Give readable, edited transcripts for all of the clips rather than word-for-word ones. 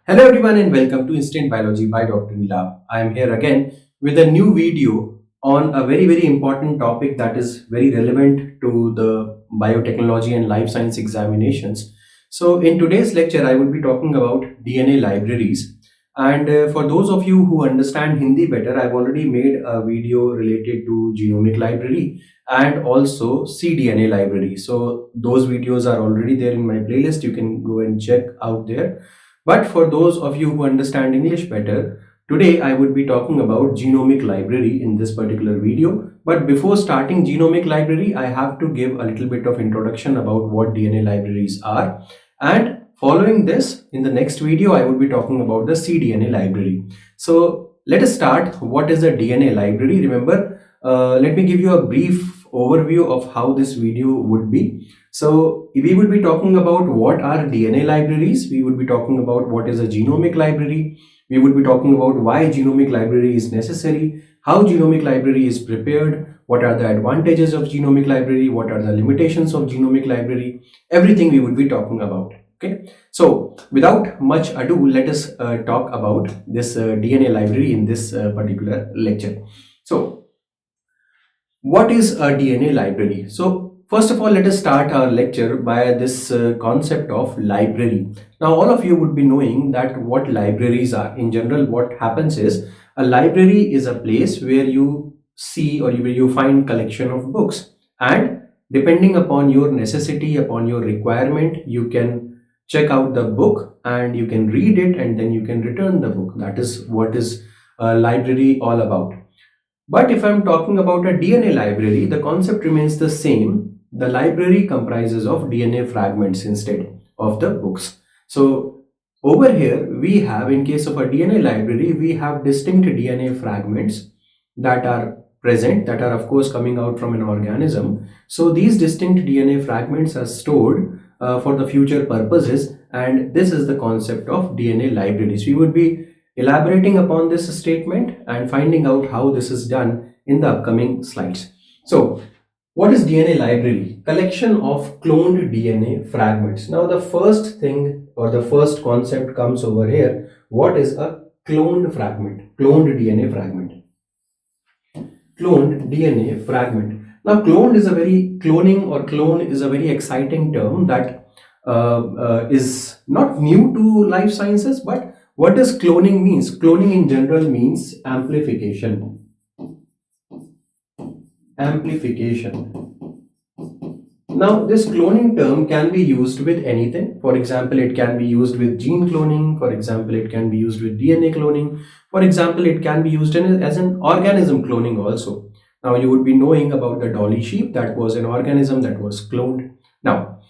Hello everyone and welcome to Instant Biology by Dr. Nila. I am here again with a new video on a very important topic that is very relevant to the biotechnology and life science examinations. So in today's lecture I will be talking about DNA libraries, and for those of you who understand Hindi better, I've already made a video related to genomic library and also cDNA library. So those videos are already there in my playlist. You can go and check out there. But for those of you who understand English better, today I would be talking about genomic library in this particular video. But before starting genomic library, I have to give a little bit of introduction about what DNA libraries are. And following this, in the next video, I will be talking about the cDNA library. So let us start. What is a DNA library? Remember, let me give you a brief overview of how this video would be. So we would be talking about what are DNA libraries. We would be talking about what is a genomic library. We would be talking about why genomic library is necessary, how genomic library is prepared, what are the advantages of genomic library, what are the limitations of genomic library, everything we would be talking about. Okay, so without much ado, let us talk about this DNA library in this particular lecture. So what is a DNA library? So first of all, let us start our lecture by this concept of library. Now all of you would be knowing that what libraries are. In general, what happens is a library is a place where you see or where you find collection of books, and depending upon your necessity, upon your requirement, you can check out the book and you can read it and then you can return the book. That is what is a library all about. But if I'm talking about a DNA library, the concept remains the same. The library comprises of DNA fragments instead of the books. So over here we have, in case of a DNA library, we have distinct DNA fragments that are present, that are of course coming out from an organism. So these distinct DNA fragments are stored for the future purposes, and this is the concept of DNA libraries. We would be elaborating upon this statement and finding out how this is done in the upcoming slides. So what is DNA library? Collection of cloned DNA fragments. Now the first thing or the first concept comes over here. What is a cloned fragment? Cloned DNA fragment. Cloned DNA fragment. Now clone is a very exciting term that is not new to life sciences. But what does cloning means? Cloning in general means amplification. Now this cloning term can be used with anything. For example, it can be used with gene cloning. For example, it can be used with DNA cloning. For example, it can be used as an organism cloning also. Now you would be knowing about the dolly sheep. That was an organism that was cloned. Now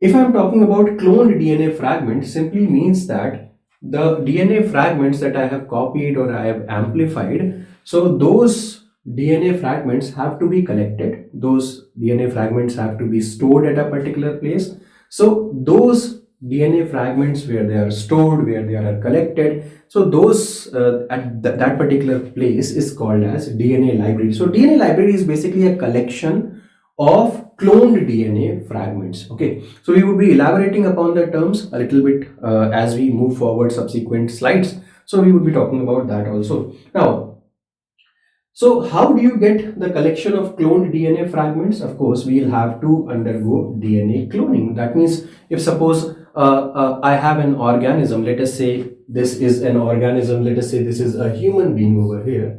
if I'm talking about cloned DNA fragment, simply means that the DNA fragments that I have copied or I have amplified, so those DNA fragments have to be collected. Those DNA fragments have to be stored at a particular place. So those DNA fragments, where they are stored, where they are collected, so those at that particular place is called as DNA library. So DNA library is basically a collection of cloned DNA fragments. Okay, so we would be elaborating upon the terms a little bit as we move forward subsequent slides. So we would be talking about that also. Now, so how do you get the collection of cloned DNA fragments? Of course, we'll have to undergo DNA cloning. That means if suppose I have an organism, let us say this is an organism, let us say this is a human being over here.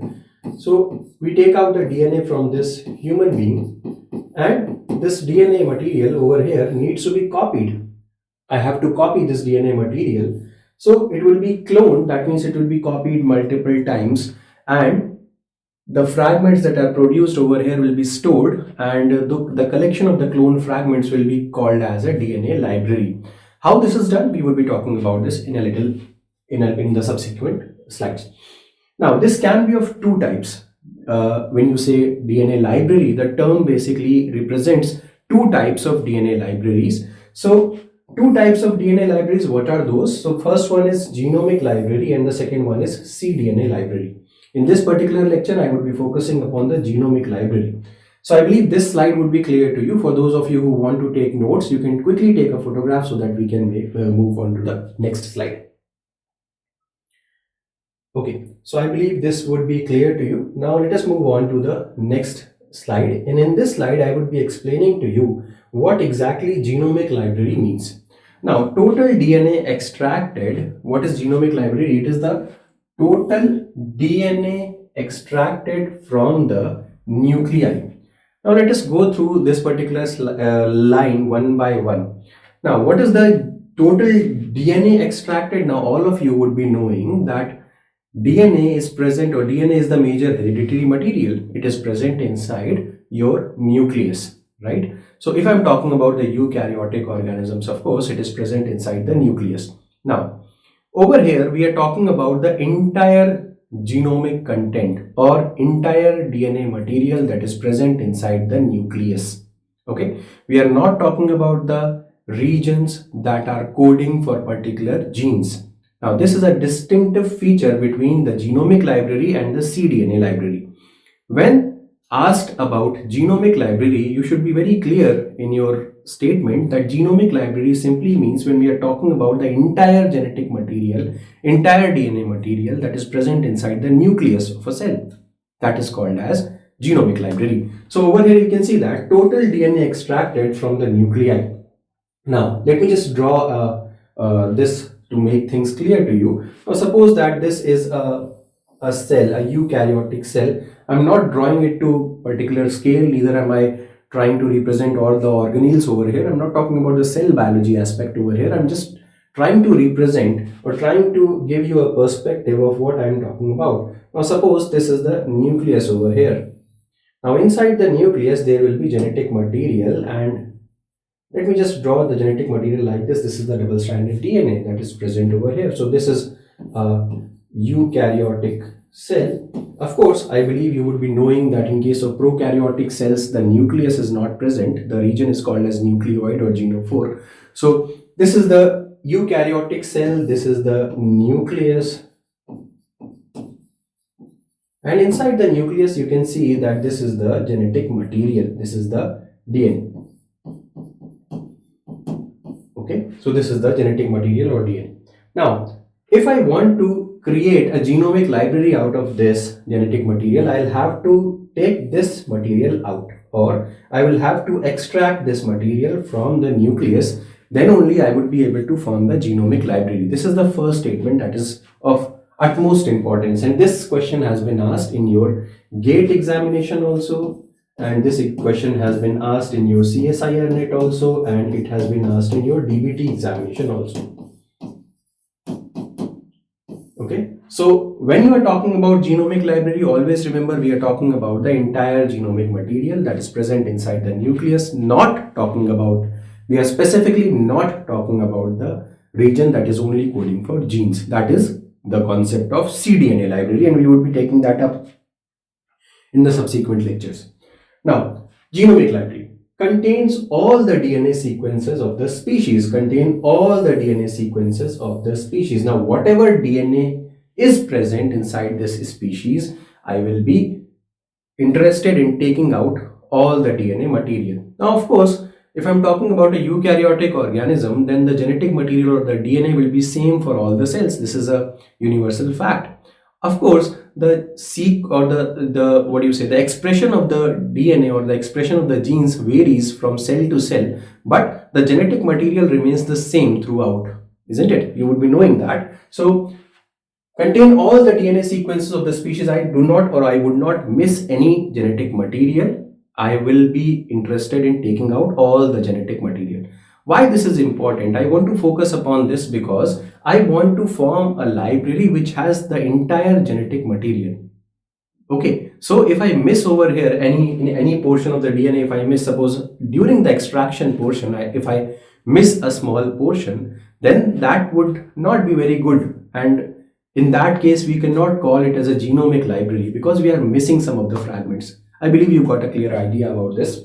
So we take out the DNA from this human being, and this DNA material over here needs to be copied. I have to copy this DNA material. So it will be cloned. That means it will be copied multiple times, and the fragments that are produced over here will be stored, and the collection of the clone fragments will be called as a DNA library. How this is done, we will be talking about this in a little in the subsequent slides. Now this can be of two types. When you say DNA library, the term basically represents two types of DNA libraries. So two types of DNA libraries, what are those? So first one is genomic library and the second one is cDNA library. In this particular lecture, I would be focusing upon the genomic library. So I believe this slide would be clear to you. For those of you who want to take notes, you can quickly take a photograph so that we can move on to the next slide. Okay, so I believe this would be clear to you. Now let us move on to the next slide. And in this slide, I would be explaining to you what exactly genomic library means. Now, total DNA extracted, what is genomic library? It is the total DNA extracted from the nuclei. Now let us go through this particular line one by one. Now, what is the total DNA extracted? Now, all of you would be knowing that DNA is present, or DNA is the major hereditary material. It is present inside your nucleus, right? So if I'm talking about the eukaryotic organisms, of course, it is present inside the nucleus. Now, over here, we are talking about the entire genomic content or entire DNA material that is present inside the nucleus. Okay, we are not talking about the regions that are coding for particular genes. Now, this is a distinctive feature between the genomic library and the cDNA library. When asked about genomic library, you should be very clear in your statement that genomic library simply means when we are talking about the entire genetic material, entire DNA material that is present inside the nucleus of a cell. That is called as genomic library. So over here you can see that total DNA extracted from the nuclei. Now let me just draw this to make things clear to you. Now suppose that this is a cell, a eukaryotic cell. I'm not drawing it to particular scale, neither am I trying to represent all the organelles over here. I'm not talking about the cell biology aspect over here. I'm just trying to represent or trying to give you a perspective of what I'm talking about. Now suppose this is the nucleus over here. Now inside the nucleus there will be genetic material, and let me just draw the genetic material like this. This is the double-stranded DNA that is present over here. So this is a eukaryotic cell. Of course, I believe you would be knowing that in case of prokaryotic cells, the nucleus is not present. The region is called as nucleoid or genophore. So this is the eukaryotic cell. This is the nucleus. And inside the nucleus, you can see that this is the genetic material. This is the DNA. Okay, so this is the genetic material or DNA. Now, if I want to create a genomic library out of this genetic material, I'll have to take this material out, or I will have to extract this material from the nucleus. Then only I would be able to form the genomic library. This is the first statement that is of utmost importance, and this question has been asked in your GATE examination also, and this question has been asked in your CSIR net also, and it has been asked in your DBT examination also. Okay, so when you are talking about genomic library, always remember we are talking about the entire genomic material that is present inside the nucleus, not talking about, we are specifically not talking about the region that is only coding for genes. That is the concept of cDNA library, and we would be taking that up in the subsequent lectures. Now, genomic library contains all the DNA sequences of the species, Now, whatever DNA is present inside this species, I will be interested in taking out all the DNA material. Now, of course, if I'm talking about a eukaryotic organism, then the genetic material or the DNA will be same for all the cells. This is a universal fact. Of course, the the expression of the DNA or the expression of the genes varies from cell to cell, but the genetic material remains the same throughout, isn't it? You would be knowing that. So contain all the DNA sequences of the species. I would not miss any genetic material. I will be interested in taking out all the genetic material. Why this is important? I want to focus upon this because I want to form a library which has the entire genetic material. Okay, so if I miss over here in any portion of the DNA, if I miss, suppose during the extraction portion, if I miss a small portion, then that would not be very good, and in that case we cannot call it as a genomic library because we are missing some of the fragments. I believe you got a clear idea about this.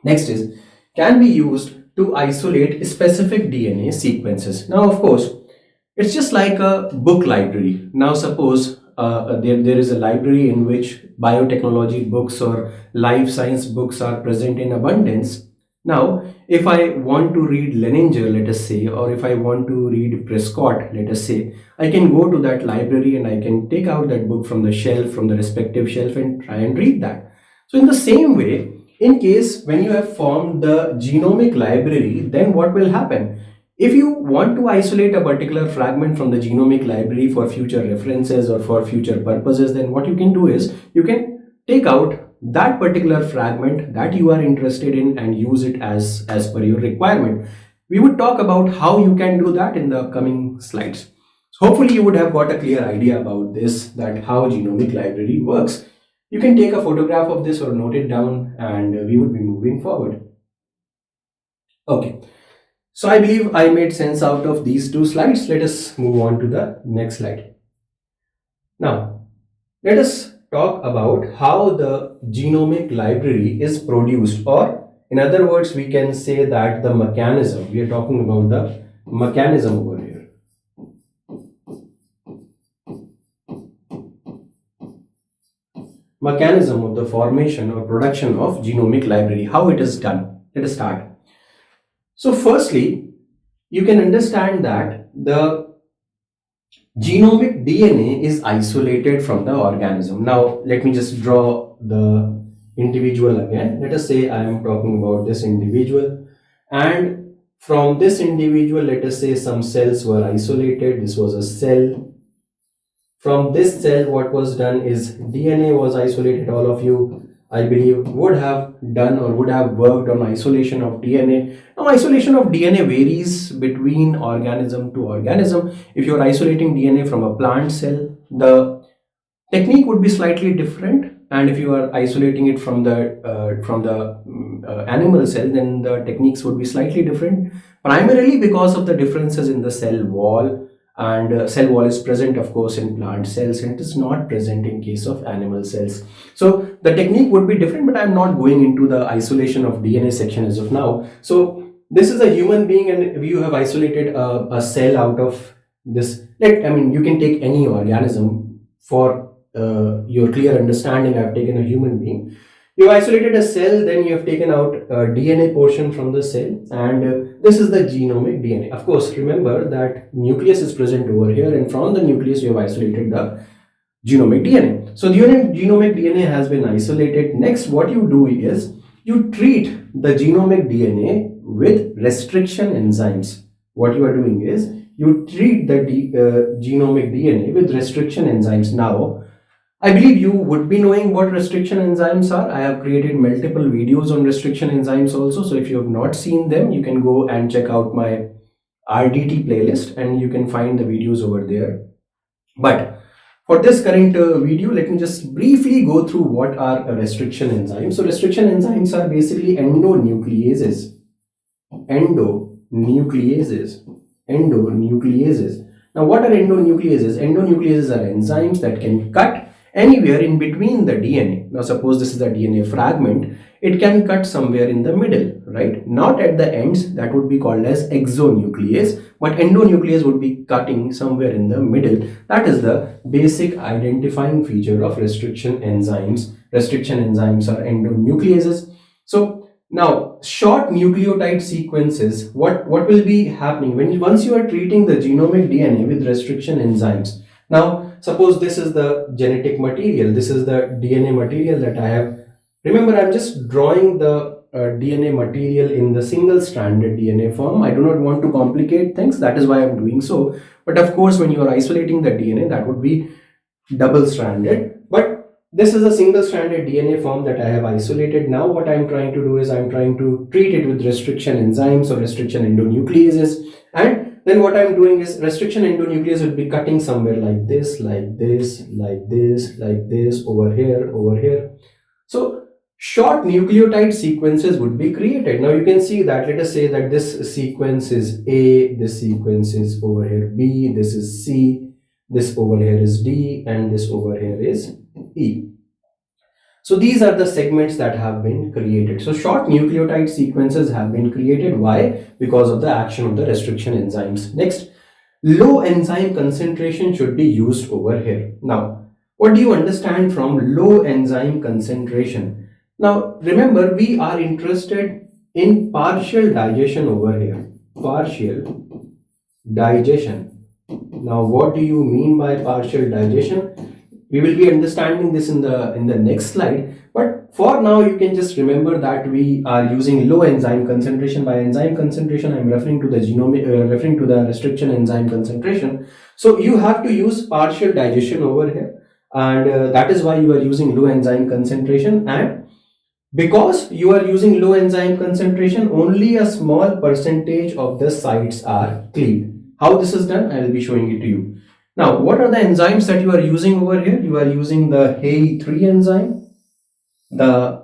Next is, can be used to isolate specific DNA sequences. Now, of course, it's just like a book library. Now, suppose there is a library in which biotechnology books or life science books are present in abundance. Now, if I want to read Leninger, let us say, or if I want to read Prescott, let us say, I can go to that library and I can take out that book from the shelf, from the respective shelf, and try and read that. So, in the same way, in case when you have formed the genomic library, then what will happen? If you want to isolate a particular fragment from the genomic library for future references or for future purposes, then what you can do is you can take out that particular fragment that you are interested in and use it as per your requirement. We would talk about how you can do that in the upcoming slides. So hopefully you would have got a clear idea about this, that how genomic library works. You can take a photograph of this or note it down, and we would be moving forward. Okay, so I believe I made sense out of these two slides. Let us move on to the next slide. Now, let us talk about how the genomic library is produced, or in other words, we can say that the mechanism, we are talking about the mechanism over here. Mechanism of the formation or production of genomic library, how it is done. Let us start. So firstly, you can understand that the genomic DNA is isolated from the organism. Now, let me just draw the individual again. Let us say I am talking about this individual, and from this individual, let us say some cells were isolated. This was a cell. From this cell, what was done is DNA was isolated. All of you, I believe, would have done or would have worked on isolation of DNA. Now, isolation of DNA varies between organism to organism. If you are isolating DNA from a plant cell, the technique would be slightly different, and if you are isolating it from the animal cell, then the techniques would be slightly different, primarily because of the differences in the cell wall. And cell wall is present, of course, in plant cells, and it is not present in case of animal cells. So the technique would be different, but I'm not going into the isolation of DNA section as of now. So this is a human being, and you have isolated a cell out of this. You can take any organism. For your clear understanding, I've taken a human being. You've isolated a cell, then you have taken out a DNA portion from the cell, and this is the genomic DNA. Of course, remember that nucleus is present over here, and from the nucleus you have isolated the genomic DNA. So the genomic DNA has been isolated. Next, what you do is you treat the genomic DNA with restriction enzymes. What you are doing is you treat the genomic DNA with restriction enzymes. Now, I believe you would be knowing what restriction enzymes are. I have created multiple videos on restriction enzymes also. So if you have not seen them, you can go and check out my RDT playlist and you can find the videos over there. But for this current video, let me just briefly go through what are restriction enzymes. So restriction enzymes are basically endonucleases. Endonucleases. Now, what are endonucleases? Endonucleases are enzymes that can cut anywhere in between the DNA. Now, suppose this is a DNA fragment, it can cut somewhere in the middle, right? Not at the ends, that would be called as exonuclease, but endonuclease would be cutting somewhere in the middle. That is the basic identifying feature of restriction enzymes. Restriction enzymes are endonucleases. So now, short nucleotide sequences, what will be happening once you are treating the genomic DNA with restriction enzymes? Now, suppose this is the genetic material, this is the DNA material that I have. Remember, I'm just drawing the DNA material in the single-stranded DNA form. I do not want to complicate things, that is why I'm doing so. But of course, when you are isolating the DNA, that would be double-stranded. But this is a single-stranded DNA form that I have isolated. Now what I'm trying to do is I'm trying to treat it with restriction enzymes or restriction endonucleases. And then what I'm doing is restriction endonuclease will be cutting somewhere like this, like this, like this, like this, over here, over here. So short nucleotide sequences would be created. Now you can see that, let us say that this sequence is A, this sequence is over here B, this is C, this over here is D, and this over here is E. So these are the segments that have been created. So short nucleotide sequences have been created. Why? Because of the action of the restriction enzymes. Next, low enzyme concentration should be used over here. Now, what do you understand from low enzyme concentration? Now, remember, we are interested in partial digestion over here, partial digestion. Now, what do you mean by partial digestion? We will be understanding this in the next slide, but for now you can just remember that we are using low enzyme concentration. By enzyme concentration, I'm referring to the genomic, referring to the restriction enzyme concentration. So you have to use partial digestion over here, and that is why you are using low enzyme concentration. And because you are using low enzyme concentration, only a small percentage of the sites are cleaved. How this is done, I will be showing it to you. Now, what are the enzymes that you are using over here? You are using the HEI3 enzyme. The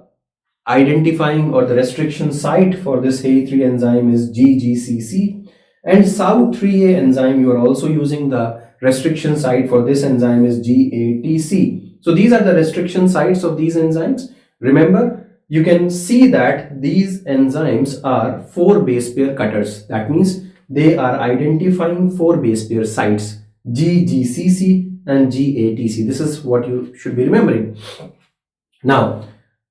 identifying or the restriction site for this HEI3 enzyme is GGCC. And SAU3A enzyme, you are also using the restriction site for this enzyme is GATC. So these are the restriction sites of these enzymes. Remember, you can see that these enzymes are 4 base pair cutters. That means they are identifying 4 base pair sites, GGCC and GATC. This is what you should be remembering. Now,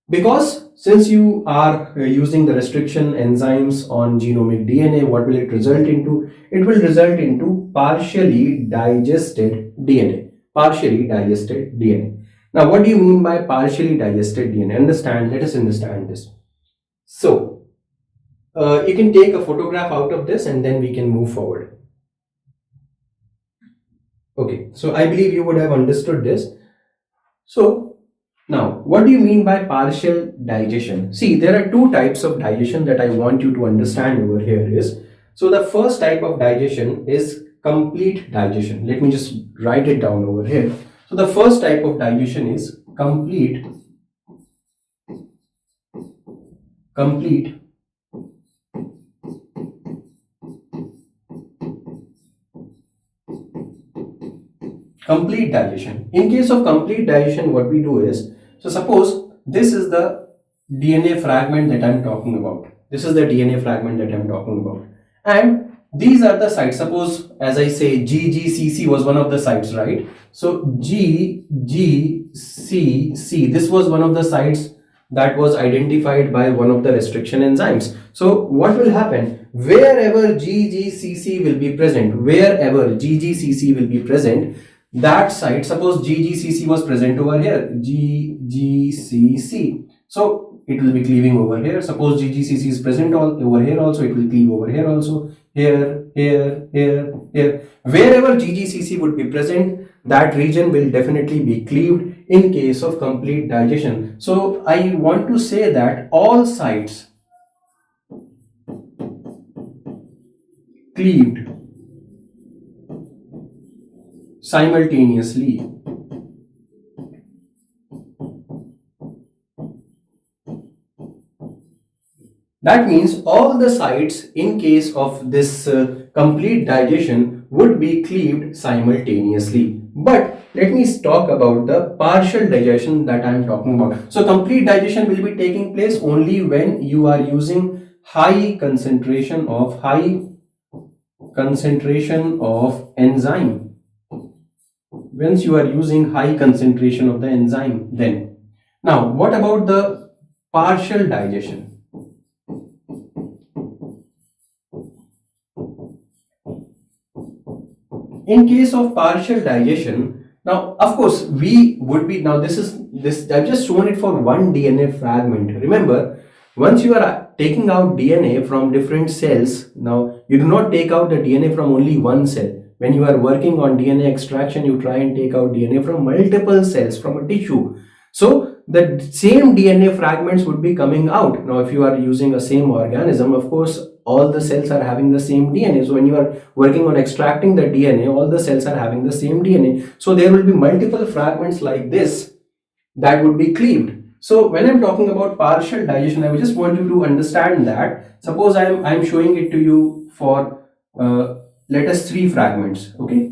because since you are using the restriction enzymes on genomic DNA, what will it result into? It will result into partially digested DNA. Partially digested DNA. Now, what do you mean by partially digested DNA? Let us understand this. So, you can take a photograph out of this and then we can move forward. Okay, so I believe you would have understood this. So, now, what do you mean by partial digestion? See, there are 2 types of digestion that I want you to understand over here is. So, the first type of digestion is complete digestion. Let me just write it down over here. So, the first type of digestion is complete digestion. In case of complete digestion, what we do is, so suppose this is the DNA fragment that I'm talking about. This is the DNA fragment that I'm talking about. And these are the sites. Suppose, as I say, GGCC was one of the sites, right? So GGCC, this was one of the sites that was identified by one of the restriction enzymes. So what will happen? Wherever GGCC will be present, that site, suppose GGCC was present over here, GGCC, so it will be cleaving over here. Suppose GGCC is present over here also, it will cleave over here also, here. Wherever GGCC would be present, that region will definitely be cleaved in case of complete digestion. So I want to say that all sites cleaved simultaneously. That means all the sites in case of this complete digestion would be cleaved simultaneously. But let me talk about the partial digestion that I am talking about. So complete digestion will be taking place only when you are using high concentration of enzyme. Once you are using high concentration of the enzyme, then. Now, what about the partial digestion? In case of partial digestion, now of course we would be, now this I've just shown it for one DNA fragment. Remember, once you are taking out DNA from different cells, now you do not take out the DNA from only one cell. When you are working on DNA extraction, you try and take out DNA from multiple cells from a tissue. So the same DNA fragments would be coming out. Now if you are using a same organism, of course all the cells are having the same DNA. So when you are working on extracting the DNA, all the cells are having the same DNA. So there will be multiple fragments like this that would be cleaved. So when I'm talking about partial digestion, I just want you to understand that. Suppose I'm showing it to you for let us 3 fragments. Okay.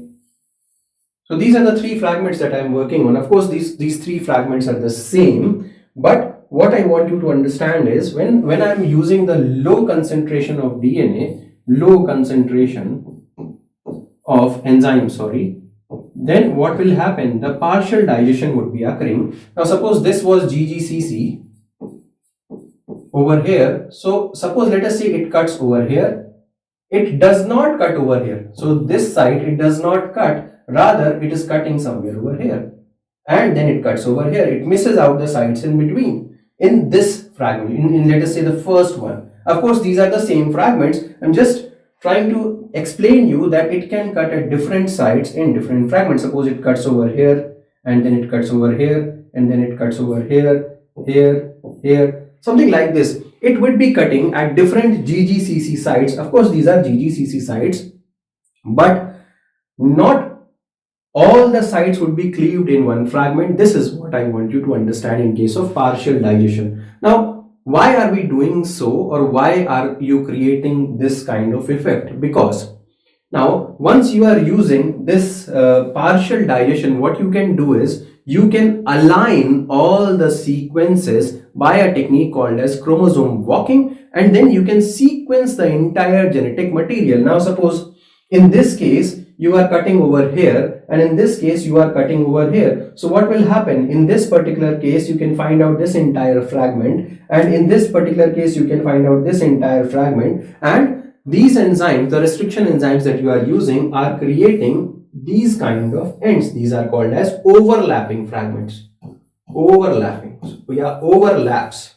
So these are the 3 fragments that I'm working on. Of course, these 3 fragments are the same, but what I want you to understand is when I'm using the low concentration of DNA, low concentration of enzyme, then what will happen? The partial digestion would be occurring. Now suppose this was GGCC over here. So suppose let us say it cuts over here. It does not cut over here. So this side it does not cut, rather it is cutting somewhere over here. And then it cuts over here. It misses out the sides in between in this fragment, in let us say the first one. Of course, these are the same fragments. I'm just trying to explain you that it can cut at different sides in different fragments. Suppose it cuts over here, and then it cuts over here, and then it cuts over here, here, something like this. It would be cutting at different GGCC sites. Of course, these are GGCC sites, but not all the sites would be cleaved in one fragment. This is what I want you to understand in case of partial digestion. Now, why are we doing so, or why are you creating this kind of effect? Because now, once you are using this partial digestion, what you can do is you can align all the sequences by a technique called as chromosome walking, and then you can sequence the entire genetic material. Now, suppose in this case, you are cutting over here, and in this case, you are cutting over here. So what will happen? In this particular case, you can find out this entire fragment, and in this particular case, you can find out this entire fragment, and these enzymes, the restriction enzymes that you are using, are creating these kind of ends. These are called as overlapping fragments. Overlapping. So, yeah, overlaps.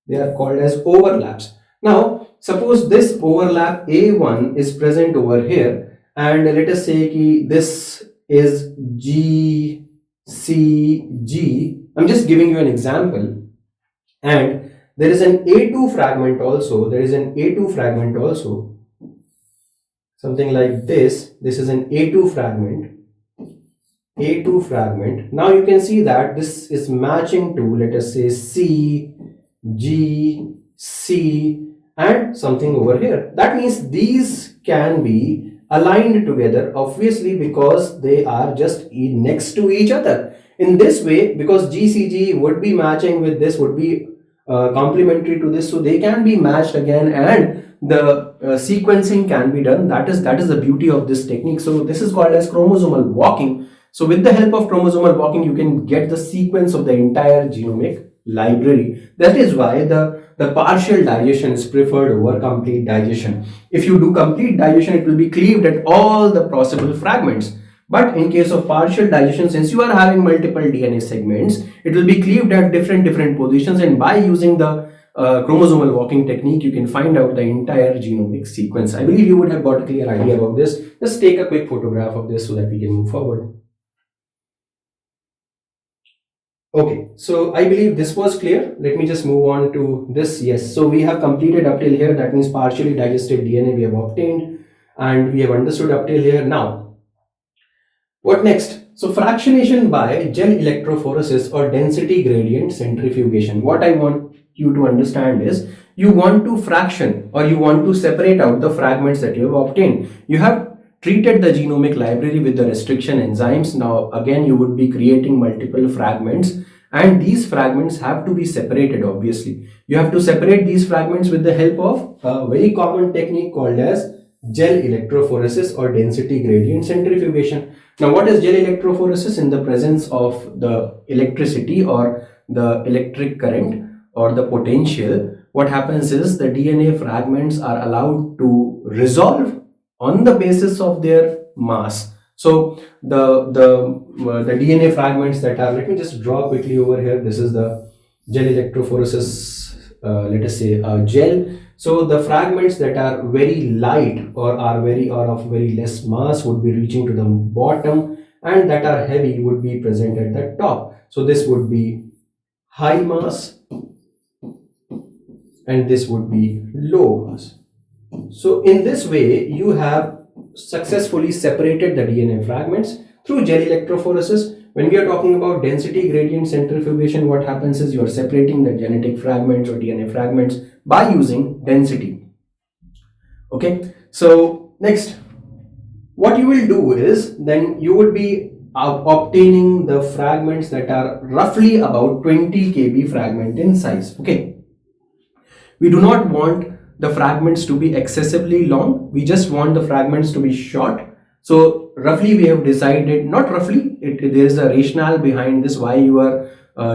They are called as overlaps. Now, suppose this overlap A1 is present over here, and let us say ki this is G, C, G. I'm just giving you an example. And there is an A2 fragment also. There is an A2 fragment also. Something like this. This is an A2 fragment. A2 fragment. Now you can see that this is matching to, let us say, C, G, C, and something over here. That means these can be aligned together, obviously, because they are just next to each other. In this way, because GCG would be matching with this, would be complementary to this, so they can be matched again, and the sequencing can be done. That is the beauty of this technique. So this is called as chromosomal walking. So with the help of chromosomal walking, you can get the sequence of the entire genomic library. That is why the partial digestion is preferred over complete digestion. If you do complete digestion, it will be cleaved at all the possible fragments. But in case of partial digestion, since you are having multiple DNA segments, it will be cleaved at different positions, and by using the chromosomal walking technique, you can find out the entire genomic sequence. I believe you would have got a clear idea about this. Just take a quick photograph of this so that we can move forward. Okay, so I believe this was clear. Let me just move on to this. Yes, so we have completed up till here. That means partially digested DNA we have obtained, and we have understood up till here. Now, what next? So fractionation by gel electrophoresis or density gradient centrifugation. What I want you to understand is you want to fraction, or you want to separate out the fragments that you have obtained. You have treated the genomic library with the restriction enzymes. Now again, you would be creating multiple fragments, and these fragments have to be separated. Obviously, you have to separate these fragments with the help of a very common technique called as gel electrophoresis or density gradient centrifugation. Now, what is gel electrophoresis? In the presence of the electricity or the electric current or the potential, what happens is the DNA fragments are allowed to resolve on the basis of their mass. So the DNA fragments that are, let me just draw quickly over here. This is the gel electrophoresis, let us say gel. So the fragments that are very light or are of very less mass would be reaching to the bottom, and that are heavy would be present at the top. So this would be high mass, and this would be low mass. So in this way, you have successfully separated the DNA fragments through gel electrophoresis. When we are talking about density gradient centrifugation, what happens is you are separating the genetic fragments or DNA fragments by using density. Okay, so next, what you will do is then you would be obtaining the fragments that are roughly about 20 kb fragment in size. Okay, we do not want the fragments to be excessively long. We just want the fragments to be short. So roughly we have decided, not roughly, there is a rationale behind this, why you are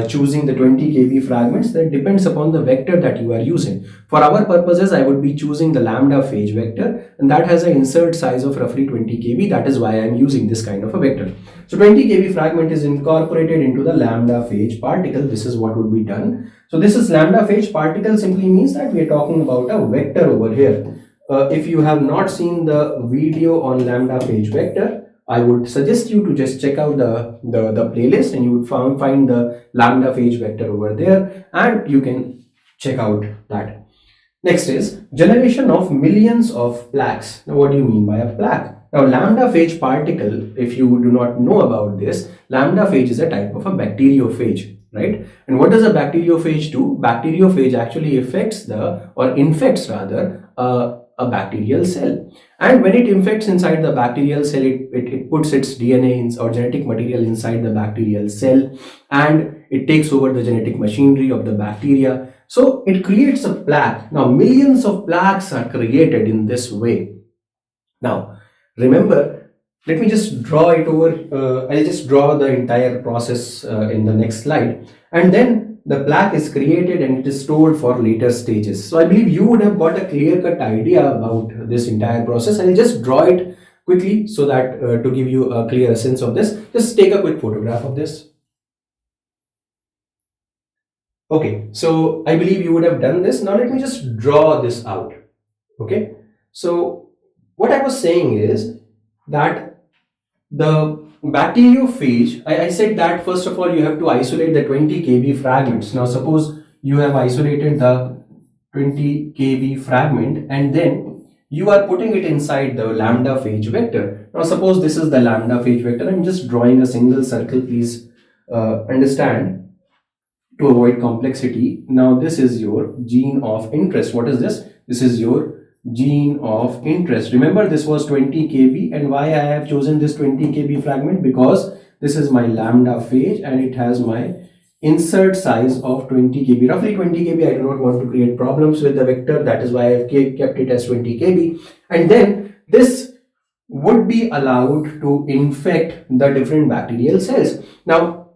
choosing the 20 kb fragments, that depends upon the vector that you are using. For our purposes, I would be choosing the lambda phage vector, and that has an insert size of roughly 20 kb. That is why I am using this kind of a vector. So 20 kb fragment is incorporated into the lambda phage particle. This is what would be done. So this is lambda phage particle simply means that we are talking about a vector over here. If you have not seen the video on lambda phage vector, I would suggest you to just check out the playlist, and you would find the lambda phage vector over there, and you can check out that. Next is generation of millions of plaques. Now, what do you mean by a plaque? Now, lambda phage particle, if you do not know about this, lambda phage is a type of a bacteriophage, right? And what does a bacteriophage do? Bacteriophage actually affects or infects rather, a bacterial cell. And when it infects inside the bacterial cell, it puts its DNA or genetic material inside the bacterial cell, and it takes over the genetic machinery of the bacteria. So it creates a plaque. Now, millions of plaques are created in this way. Now, remember, let me just draw it over. I'll just draw the entire process in the next slide, and then the plaque is created and it is stored for later stages. So I believe you would have got a clear-cut idea about this entire process. I'll just draw it quickly so that to give you a clear sense of this. Just take a quick photograph of this. Okay, so I believe you would have done this. Now let me just draw this out. Okay, so what I was saying is that the bacteriophage, I said that first of all you have to isolate the 20 kb fragments. Now suppose you have isolated the 20 kb fragment and then you are putting it inside the lambda phage vector. Now suppose this is the lambda phage vector. I'm just drawing a single circle, please understand, to avoid complexity. Now this is your gene of interest. What is this? This is your gene of interest. Remember, this was 20 kb, and why I have chosen this 20 kb fragment? Because this is my lambda phage and it has my insert size of 20 kb, roughly 20 kb. I do not want to create problems with the vector, that is why I have kept it as 20 kb. And then this would be allowed to infect the different bacterial cells. Now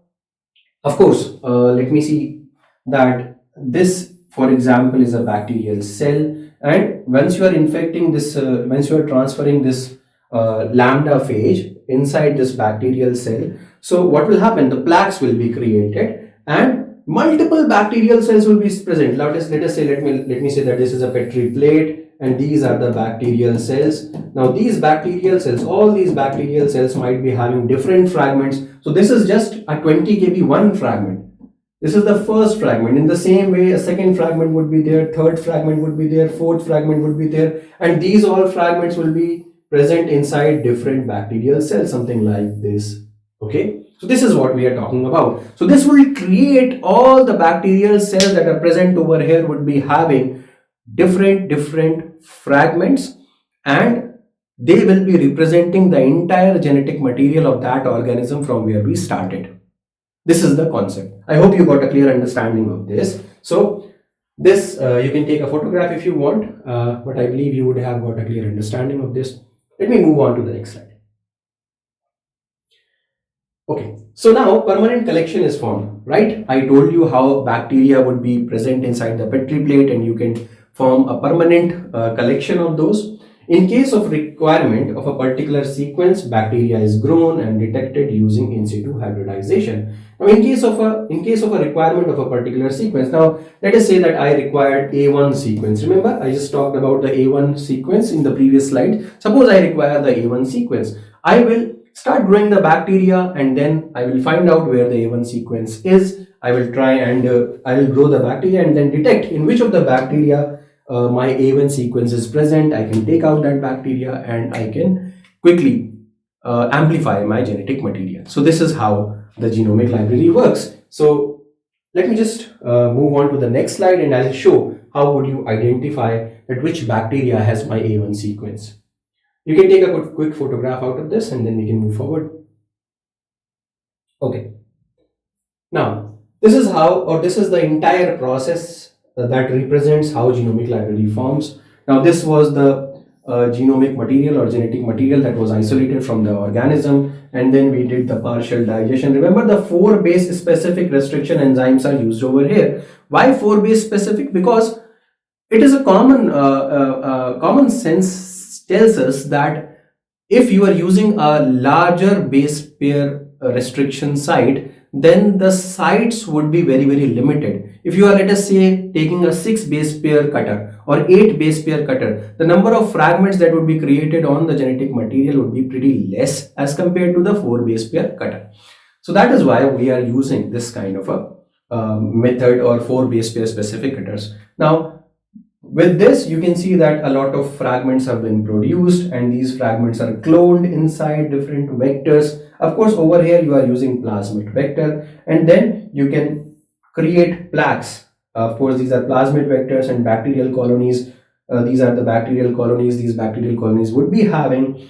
of course, let me see that this, for example, is a bacterial cell, and once you are infecting this, once you are transferring this lambda phage inside this bacterial cell, so what will happen? The plaques will be created and multiple bacterial cells will be present. Let us say, let me say that this is a Petri plate and these are the bacterial cells. Now these bacterial cells, all these bacterial cells might be having different fragments. So this is just a 20 kb one fragment. This is the first fragment. In the same way, a second fragment would be there, third fragment would be there, fourth fragment would be there, and these all fragments will be present inside different bacterial cells, something like this. Okay, so this is what we are talking about. So this will create all the bacterial cells that are present over here would be having different fragments, and they will be representing the entire genetic material of that organism from where we started. This is the concept. I hope you got a clear understanding of this. So this you can take a photograph if you want, but I believe you would have got a clear understanding of this. Let me move on to the next slide. Okay, so now permanent collection is formed, right? I told you how bacteria would be present inside the Petri plate and you can form a permanent collection of those. In case of requirement of a particular sequence, bacteria is grown and detected using in situ hybridization. Now, in case of a requirement of a particular sequence, now let us say that I required A1 sequence. Remember, I just talked about the A1 sequence in the previous slide. Suppose I require the A1 sequence. I will start growing the bacteria and then I will find out where the A1 sequence is. I will try and I will grow the bacteria and then detect in which of the bacteria my A1 sequence is present. I can take out that bacteria and I can quickly amplify my genetic material. So this is how the genomic library works. So let me just move on to the next slide and I'll show how would you identify that which bacteria has my A1 sequence. You can take a quick photograph out of this and then we can move forward. Okay. Now, this is how, or this is the entire process that represents how genomic library forms. Now, this was the genomic material or genetic material that was isolated from the organism, and then we did the partial digestion. Remember, the 4 base specific restriction enzymes are used over here. Why 4 base specific? Because it is a common sense tells us that if you are using a larger base pair restriction site, then the sites would be very limited. If you are, let us say, taking a 6 base pair cutter or 8 base pair cutter, the number of fragments that would be created on the genetic material would be pretty less as compared to the 4 base pair cutter. So that is why we are using this kind of a method, or 4 base pair specific cutters. Now, with this, you can see that a lot of fragments have been produced, and these fragments are cloned inside different vectors. Of course, over here you are using plasmid vector, and then you can create plaques. Of course, these are plasmid vectors and bacterial colonies. These are the bacterial colonies. These bacterial colonies would be having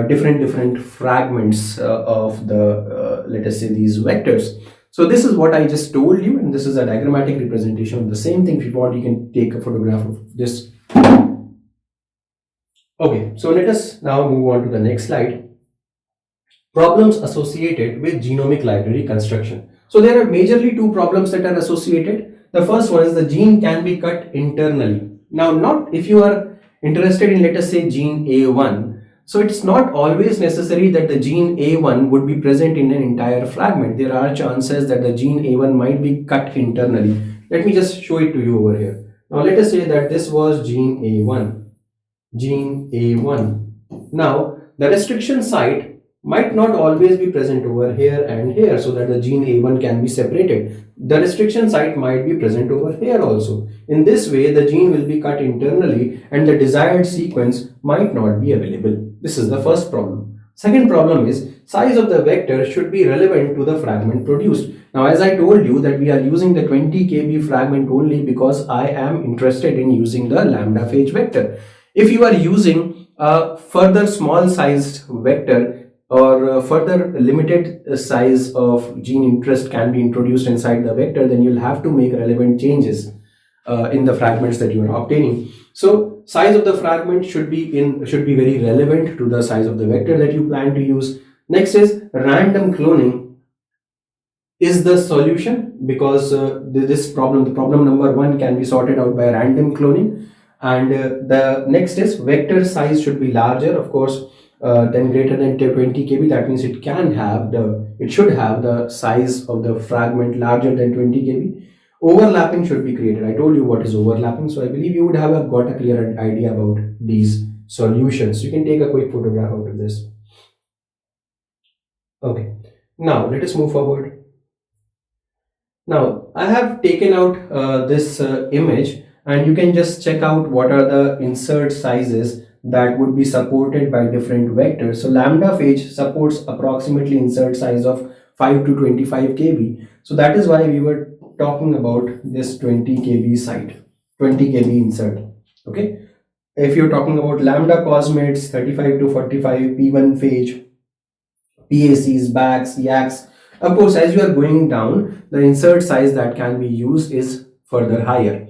different fragments of the, let us say, these vectors. So this is what I just told you, and this is a diagrammatic representation of the same thing. If you want, you can take a photograph of this. Okay, so let us now move on to the next slide. Problems associated with genomic library construction. So there are majorly 2 problems that are associated. The first one is the gene can be cut internally. Now, not if you are interested in, let us say, gene A1. So it's not always necessary that the gene A1 would be present in an entire fragment. There are chances that the gene A1 might be cut internally. Let me just show it to you over here. Now let us say that this was gene A1. Gene A1. Now the restriction site might not always be present over here and here, so that the gene A1 can be separated. The restriction site might be present over here also. In this way, the gene will be cut internally and the desired sequence might not be available. This is the first problem. Second problem is size of the vector should be relevant to the fragment produced. Now, as I told you that we are using the 20 kb fragment only because I am interested in using the lambda phage vector. If you are using a further small sized vector, or further limited size of gene interest can be introduced inside the vector, then you'll have to make relevant changes in the fragments that you are obtaining. So size of the fragment should be very relevant to the size of the vector that you plan to use. Next is random cloning is the solution, because the problem number 1 can be sorted out by random cloning. And the next is vector size should be larger, of course, then greater than 20 kb. That means it should have the size of the fragment larger than 20 kb. Overlapping should be created. I told you what is overlapping, so I believe you would have got a clear idea about these solutions. You can take a quick photograph out of this. Okay, now let us move forward. Now I have taken out this image, and you can just check out what are the insert sizes that would be supported by different vectors. So lambda phage supports approximately insert size of 5 to 25 kb. So that is why we were talking about this 20 kb site, 20 kb insert. Okay, if you're talking about lambda cosmates, 35 to 45, P1 phage, PACs, BACs, YACs, of course, as you are going down, the insert size that can be used is further higher.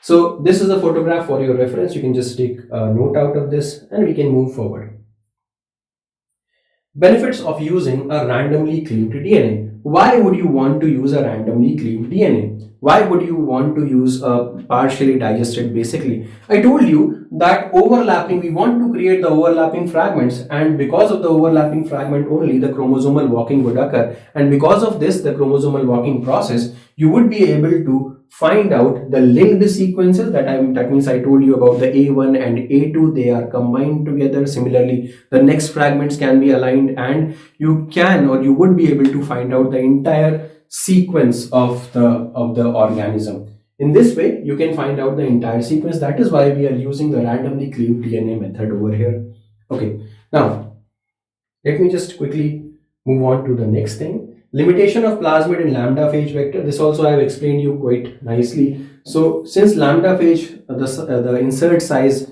So this is a photograph for your reference. You can just take a note out of this and we can move forward. Benefits of using a randomly cleaved DNA. Why would you want to use a randomly cleaved DNA? Why would you want to use a partially digested? Basically, I told you that overlapping, we want to create the overlapping fragments, and because of the overlapping fragment only, the chromosomal walking would occur, and because of this, the chromosomal walking process, you would be able to find out the linked sequences. That means I told you about the A1 and A2, they are combined together. Similarly, the next fragments can be aligned, and you would be able to find out the entire sequence of the organism. In this way, you can find out the entire sequence. That is why we are using the randomly cleaved DNA method over here. Okay, now let me just quickly move on to the next thing. Limitation of plasmid in lambda phage vector. This also I have explained you quite nicely. So since lambda phage, the insert size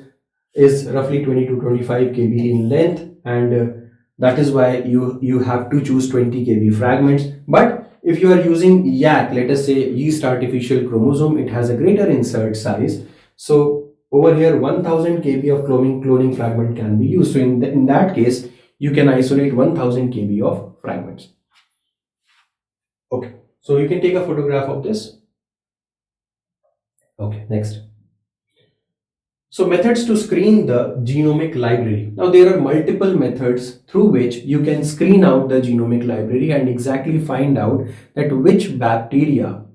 is roughly 20 to 25 kb in length, and that is why you have to choose 20 kb fragments. But if you are using YAC, let us say yeast artificial chromosome, it has a greater insert size. So over here 1000 kb of cloning fragment can be used. So in that case, you can isolate 1000 kb of fragments. Okay, so you can take a photograph of this. Okay, next. So methods to screen the genomic library. Now there are multiple methods through which you can screen out the genomic library and exactly find out that which bacteria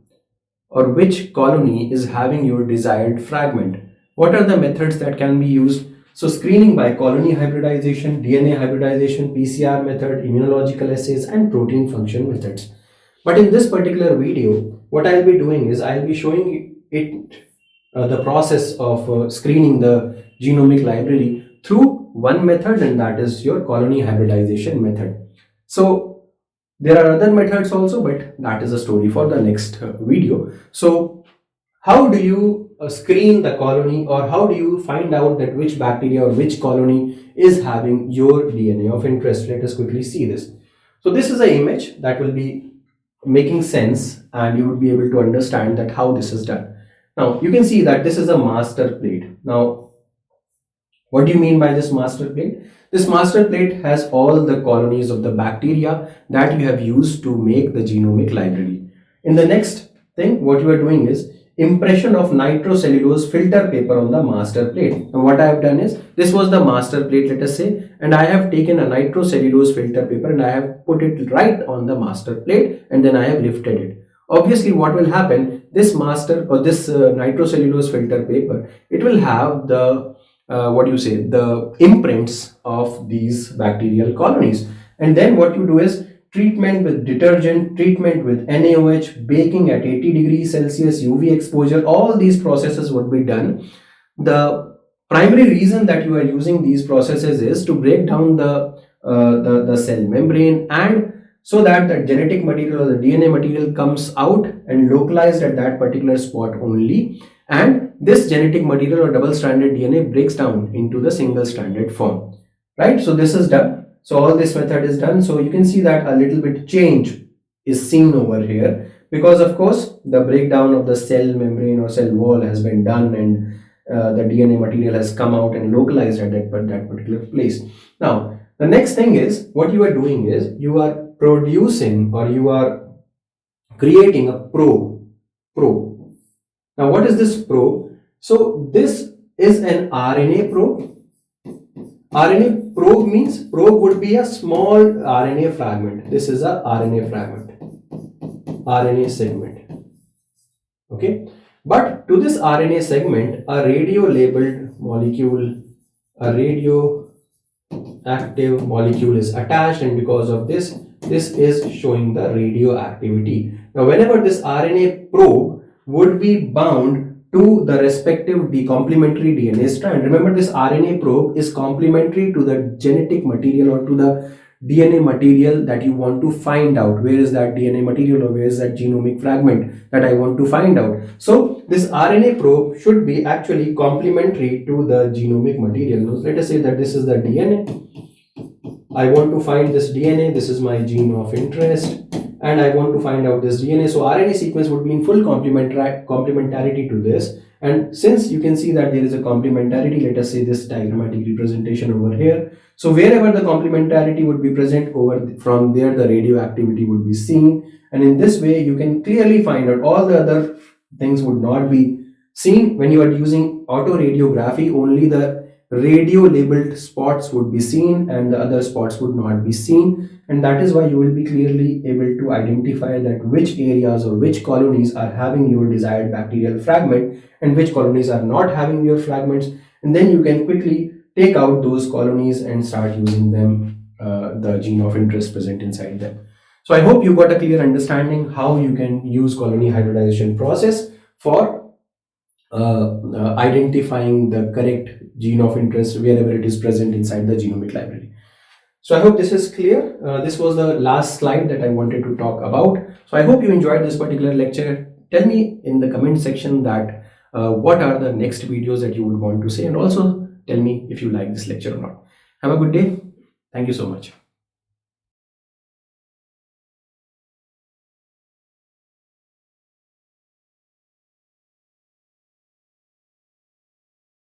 or which colony is having your desired fragment. What are the methods that can be used? So screening by colony hybridization, DNA hybridization, PCR method, immunological assays, and protein function methods. But in this particular video, what I'll be doing is I'll be showing it the process of screening the genomic library through one method, and that is your colony hybridization method. So there are other methods also, but that is a story for the next video. So how do you screen the colony, or how do you find out that which bacteria or which colony is having your DNA of interest? Let us quickly see this. So this is an image that will be making sense, and you would be able to understand that how this is done. Now you can see that this is a master plate. Now what do you mean by this master plate? This master plate has all the colonies of the bacteria that you have used to make the genomic library. In the next thing, what you are doing is impression of nitrocellulose filter paper on the master plate. And what I have done is, this was the master plate, let us say, and I have taken a nitrocellulose filter paper and I have put it right on the master plate, and then I have lifted it. Obviously what will happen, this master or this nitrocellulose filter paper, it will have the the imprints of these bacterial colonies. And then what you do is treatment with detergent, treatment with NaOH, baking at 80 degrees Celsius, UV exposure, all these processes would be done. The primary reason that you are using these processes is to break down the cell membrane, and so that the genetic material or the DNA material comes out and localized at that particular spot only, and this genetic material or double-stranded DNA breaks down into the single-stranded form, right? So this is done. So all this method is done. So you can see that a little bit change is seen over here, because of course the breakdown of the cell membrane or cell wall has been done, and the DNA material has come out and localized at that particular place. Now the next thing is, what you are doing is you are producing, or you are creating a probe. Now what is this probe? So this is an RNA probe. RNA probe means, probe would be a small RNA fragment. This is a RNA fragment, RNA segment. Okay, but to this RNA segment, a radio labeled molecule, a radioactive molecule is attached, and because of this, this is showing the radioactivity. Now whenever this RNA probe would be bound to the respective complementary DNA strand, remember this RNA probe is complementary to the genetic material or to the DNA material that you want to find out. Where is that DNA material, or where is that genomic fragment that I want to find out? So this RNA probe should be actually complementary to the genomic material. Now let us say that this is the DNA. I want to find this DNA. This is my gene of interest, and I want to find out this DNA. So RNA sequence would be in full complementarity to this. And since you can see that there is a complementarity, let us say this diagrammatic representation over here. So wherever the complementarity would be present, over from there the radioactivity would be seen. And in this way you can clearly find out all the other things would not be seen. When you are using autoradiography, only the radio labeled spots would be seen and the other spots would not be seen, and that is why you will be clearly able to identify that which areas or which colonies are having your desired bacterial fragment and which colonies are not having your fragments, and then you can quickly take out those colonies and start using them, the gene of interest present inside them. So I hope you got a clear understanding how you can use colony hybridization process for identifying the correct gene of interest wherever it is present inside the genomic library. So I hope this is clear. This was the last slide that I wanted to talk about. So I hope you enjoyed this particular lecture. Tell me in the comment section that what are the next videos that you would want to see, and also tell me if you like this lecture or not. Have a good day. Thank you so much.